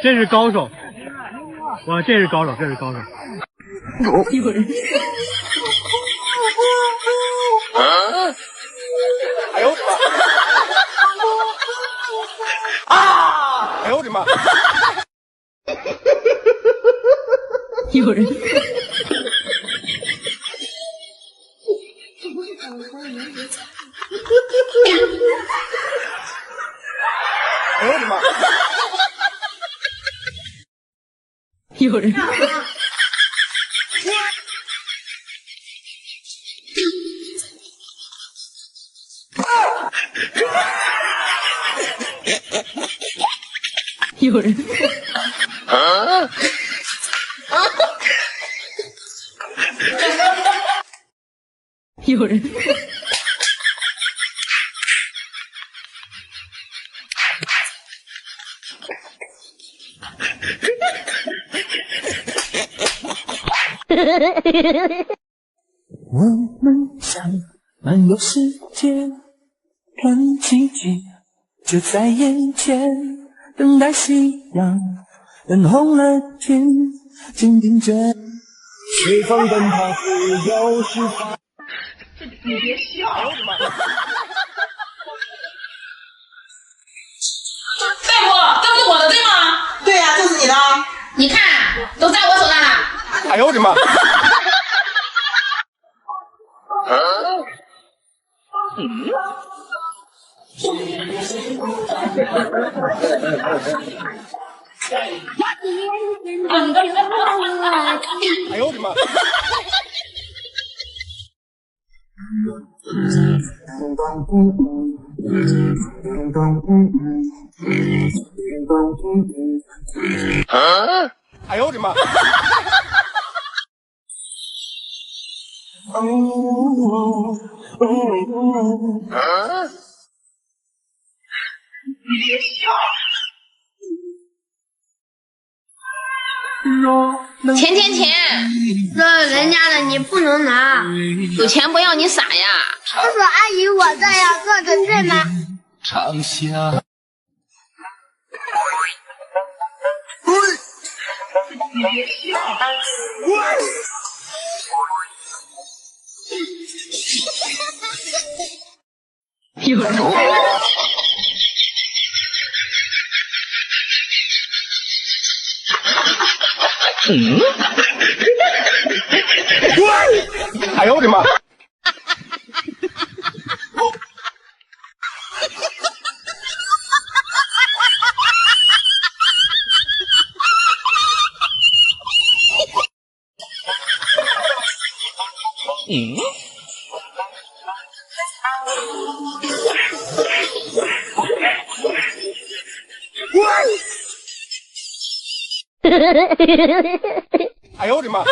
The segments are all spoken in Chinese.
这是高手，哇，这是高手，这是高手。有人。哎呦我的妈！啊！哎呦我的妈！有人。哎呦我的妈！有人。有人。有人。我们想漫游世界，看奇迹就在眼前，等待夕阳等红了天，紧盯着随风奔跑，自由释放。你别笑！哎呦我的妈！大夫，这是我的对吗？对呀、就是你的。你看，都在我手上了。哎呦我的妈！哎呦我的妈！哎呦我的妈！你别笑！钱，这人家的你不能拿。有钱不要你傻呀！叔叔阿姨，我这样做的对吗？长夏。你别笑！有人。哎呦我的妈！哎呦我的妈！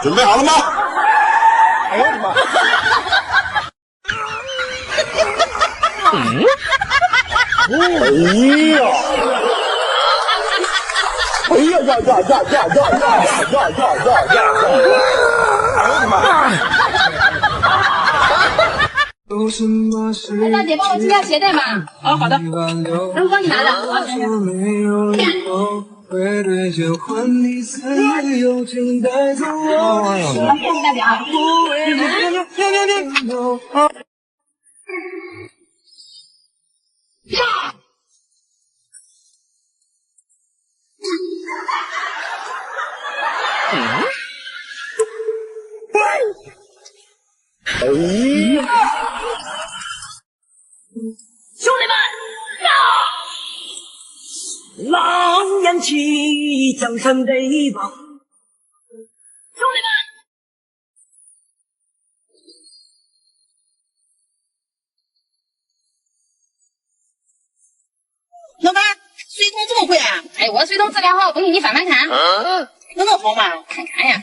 准备好了吗？哎呦我的妈！哎呀呀呀呀呀呀呀呀呀呀！哎呦我的妈！哎，大姐，帮我系下鞋带嘛。哦，好的。能帮你拿着。好，等等。会对交换你自由，请带走我。谢谢大姐啊。兄弟们，狼扬起江山威望，兄弟们。老板，水桶这么贵啊？哎，我水桶质量好，东西你翻翻看。能好吗？看看呀。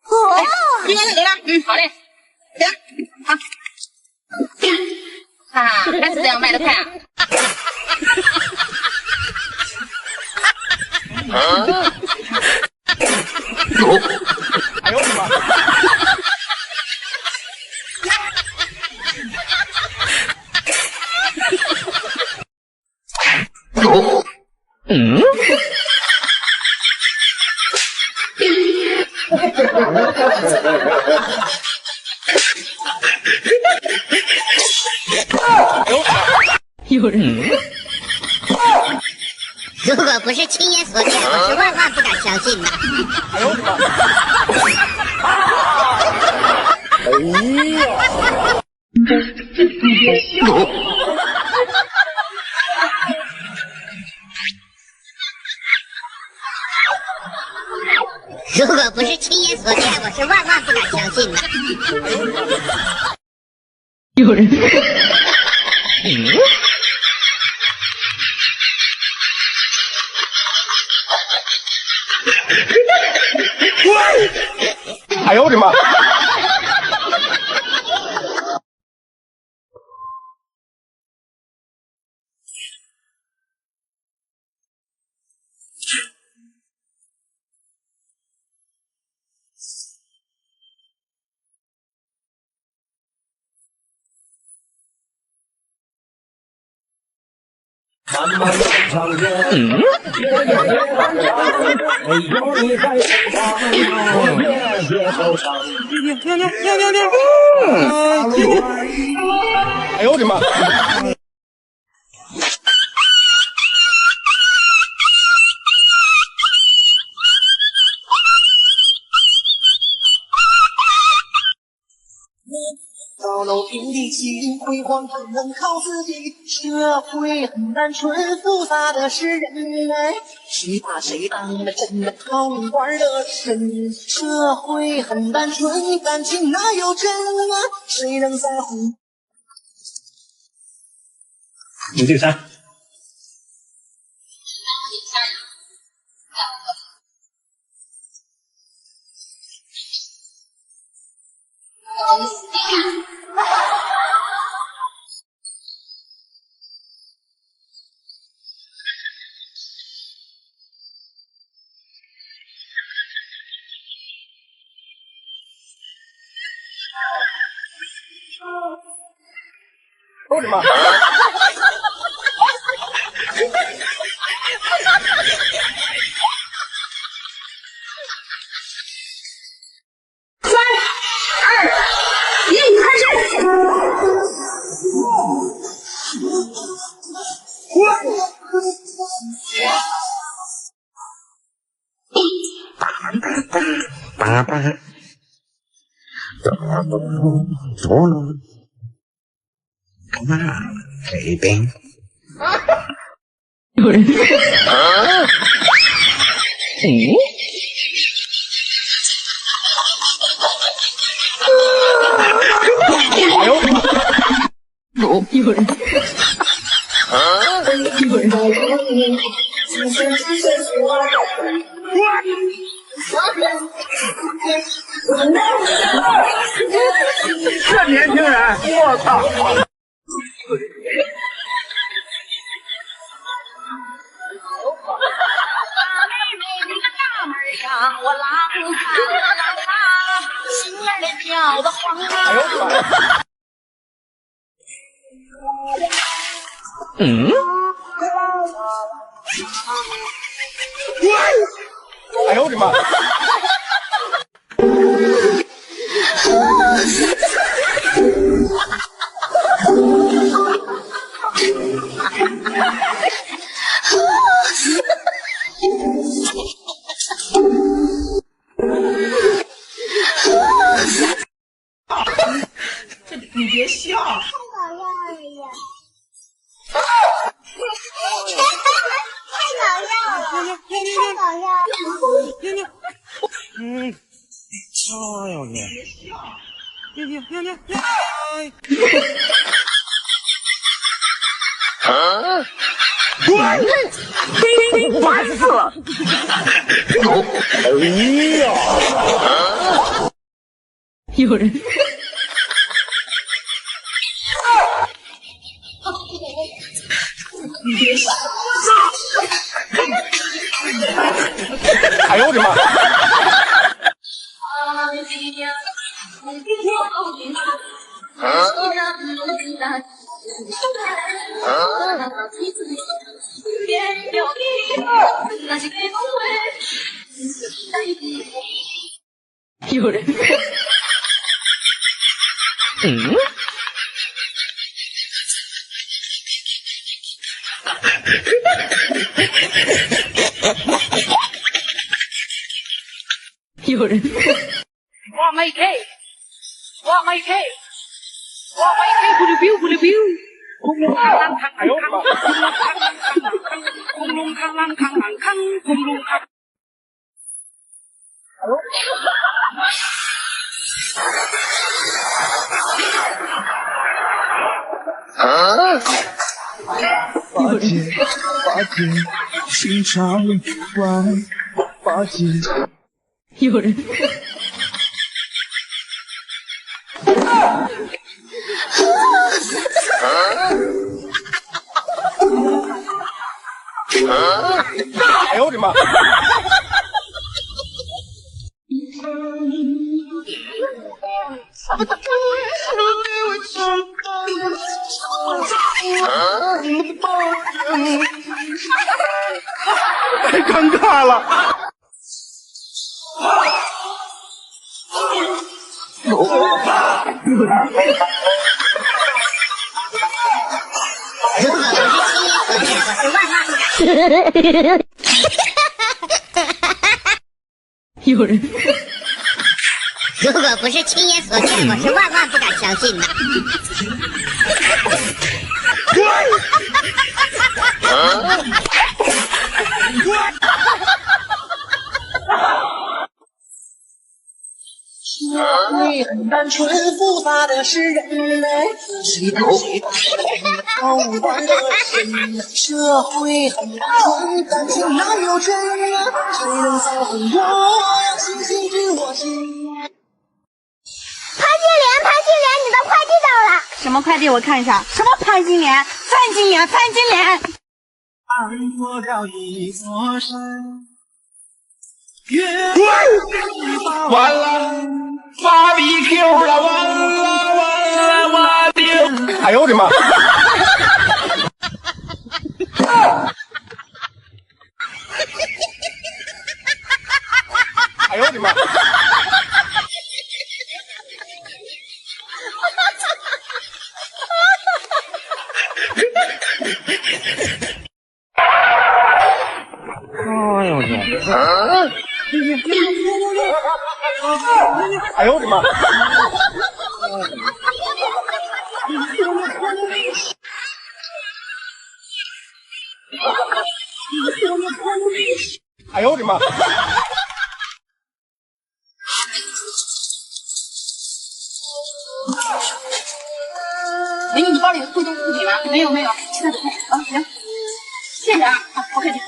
哦，你把那个了，好嘞。行，好。哈哈，还是这样卖的快啊。哎呦我的妈！有人。如果不是亲眼所见，我是万万不敢相信的。哎呦我的妈！如果不是亲眼所见，我是万万不敢相信的。有人。哎呦我的妈！漫漫长夜，没有你在身旁，我夜夜惆怅。哎呦我的妈！高楼平地起，辉煌只能靠自己。社会很单纯，复杂的是人爱。谁把谁当了真的好玩的人？社会很单纯，感情哪有真啊？谁能在乎？你这个山。我的妈！有人。有人。这年轻人，我操！我拉不心儿里跳得慌啊！哎呦我的妈！哎呦我的妈！你别笑。太搞笑了呀！太搞笑了！太搞笑了！哎呦你！哎！烦死了！哎呀！有人。哎呦我的妈！有人。有人。哇my K，哇 my K，哇 my K，咕噜 biu 咕噜 biu，轰隆康啷康啷康，轰隆康啷康啷康，轰隆康。八戒，八戒，心肠弯，八戒。有人。哎呦我的妈！太尴尬了。有人。如果不是亲眼所见，我是万万不敢相信的。你很单纯，复杂的是人类，谁懂谁懂好无端的心。社会很单纯，感情哪有真？谁能造很多，让星星知我心。潘金莲，潘金莲，你的快递到了。什么快递？我看一下。什么潘金莲？范金莲，范金莲。看过了一座山。完了，BBQ了，完了，我的！哎呦我的妈！哎呦我的妈！哎呦我去！哎呦我的妈！哎呦我的妈！美女，你包里有贵重物品吗？没有没有，现在不看啊，行，谢谢啊，好，不客气。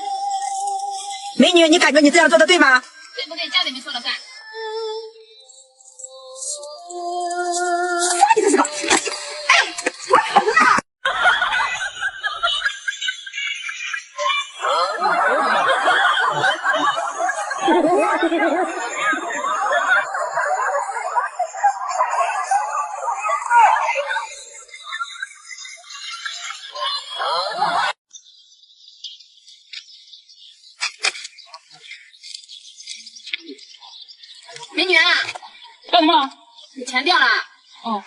美女，你感觉你这样做的对吗？对不对？家里面说了算。你这是个，哎呦，我疼啊！美女啊，干什么？你钱掉了。哦。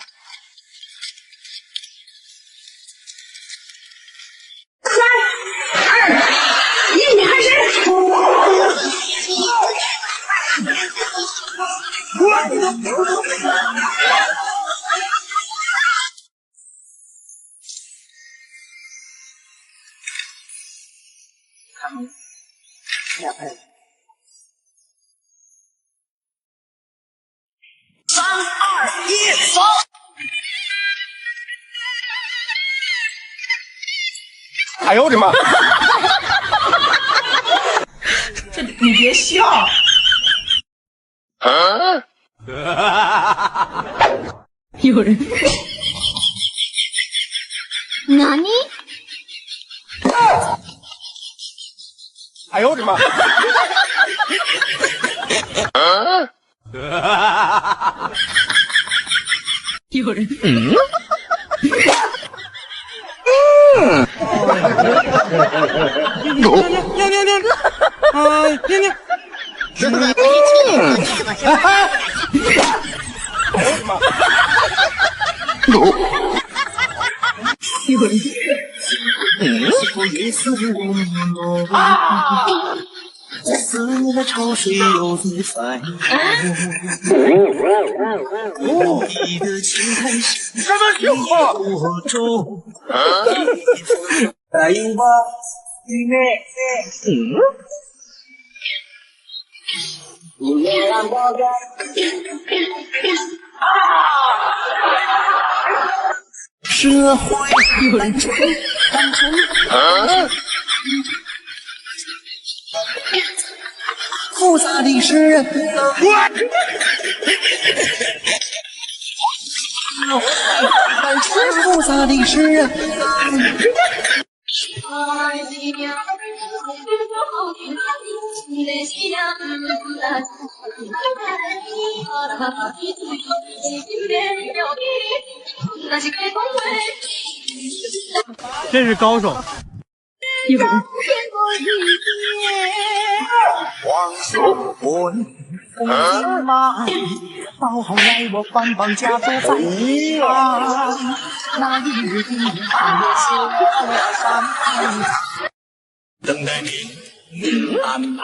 3、2、1，开始。3、2、1，走！哎呦我的妈！这你别笑。有人。哪里？哎呦我的妈！有人。尿尿，如果不是亲眼所见，我是万万不敢相信。有人。思念的潮水又在你的情开始什么情况？我中答应吧，妹妹。社会有人。复杂的是人，但是复杂的是人。这是高手。有人。黄手棍，红金马，到后来我反绑家族在一旁。那一日的半夜醒了山，等待您安排。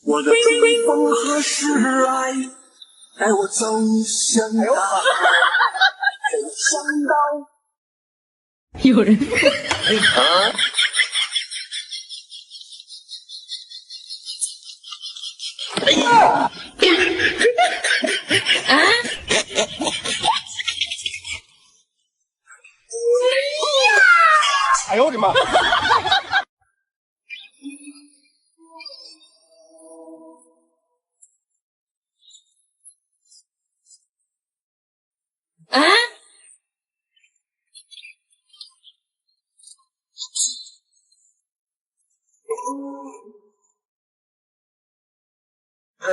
我的追风何时来？带我走向大海。没想到。有人。哎呦我的妈！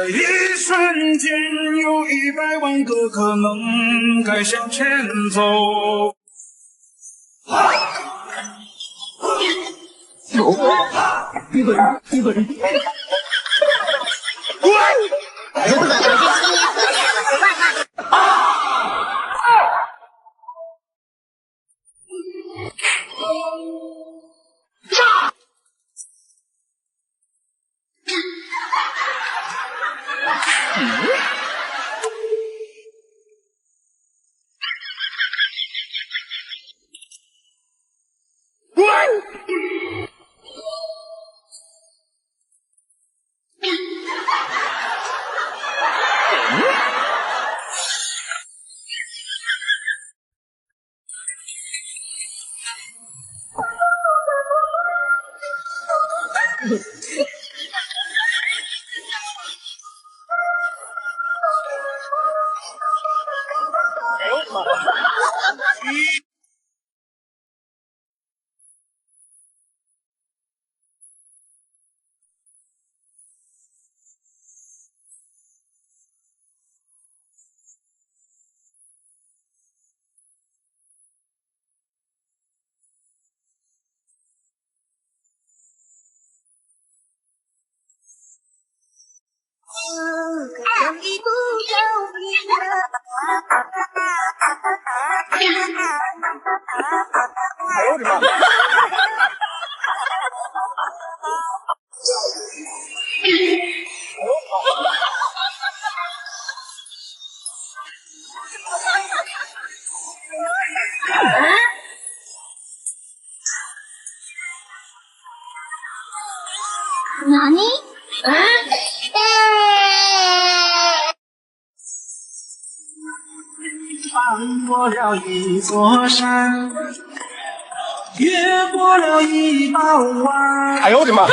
一瞬间，有100万个可能该向前走。有人。有人。如果不是亲眼所见，我是万万不容易不够平衡。哎呦我的妈！哪里？翻过了一座山，越过了一道弯。哎呦我的妈！